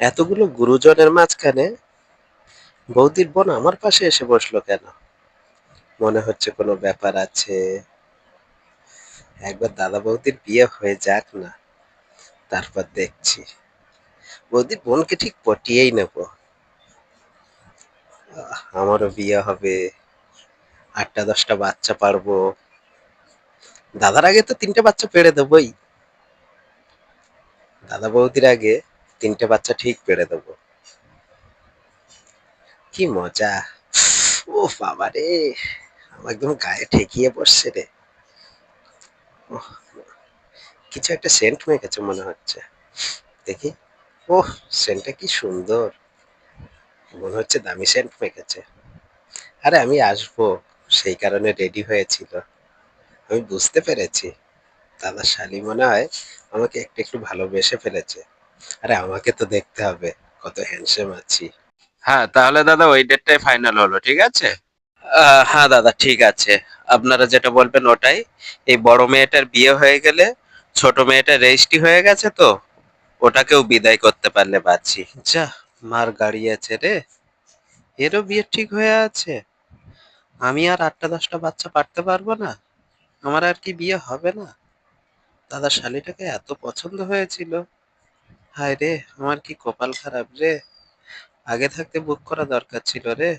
এতগুলো গুরুজনের মাঝখানে বৌদির বোন আমার পাশে এসে বসলো কেন? মনে হচ্ছে কোনো ব্যাপার আছে। একবার দাদা বৌদির বিয়ে হয়ে যাক না, তারপর দেখছি। বৌদির বোনকে ঠিক পটিয়েই নেব। আমারও বিয়ে হবে, 8টা 10টা বাচ্চা পারবো। দাদার আগে তো 3টে বাচ্চা পেড়ে দেবই। দাদা বৌদির আগে 3টে বাচ্চা ঠিক পেড়ে দেবো। কি মজা! ও বাবা রে, আমার একদম গায়ে ঠেকিয়ে বসছে রে। ওহ, কিছু একটা সেন্ট মেখেছে মনে হচ্ছে। দেখি। ওহ, সেন্টটা কি সুন্দর! মনে হচ্ছে দামি সেন্ট মেখেছে। আরে আমি আসবো, সেই কারণে রেডি হয়েছিল। আমি বুঝতে পেরেছি দাদা শালি মনে হয় আমাকে একটু একটু ভালোবেসে ফেলেছে। আরে আমাকে তো দেখতে হবে কত হ্যান্ডসাম আছি। হ্যাঁ, তাহলে দাদা ওই ডেটটাই ফাইনাল হলো, ঠিক আছে? হ্যাঁ দাদা, ঠিক আছে। আপনারা যেটা বলবেন ওটাই। এই বড় মেয়েটার বিয়ে হয়ে গেলে ছোট মেয়েটা রেজিস্ট্রি হয়ে গেছে তো, ওটাকেও বিদায় করতে পারলে বাঁচি। যা, মার গাড়ি আছে রে, এরও বিয়ে ঠিক হয়ে আছে। আমি আর 8টা 10টা বাচ্চা পারতে পারবো না? আমার আর কি বিয়ে হবে না? দাদা শালিটাকে এত পছন্দ হয়েছিল। হায় রে, আমার কি কপাল খারাপ রে। আগে থাকতে বুক করা দরকার ছিল রে।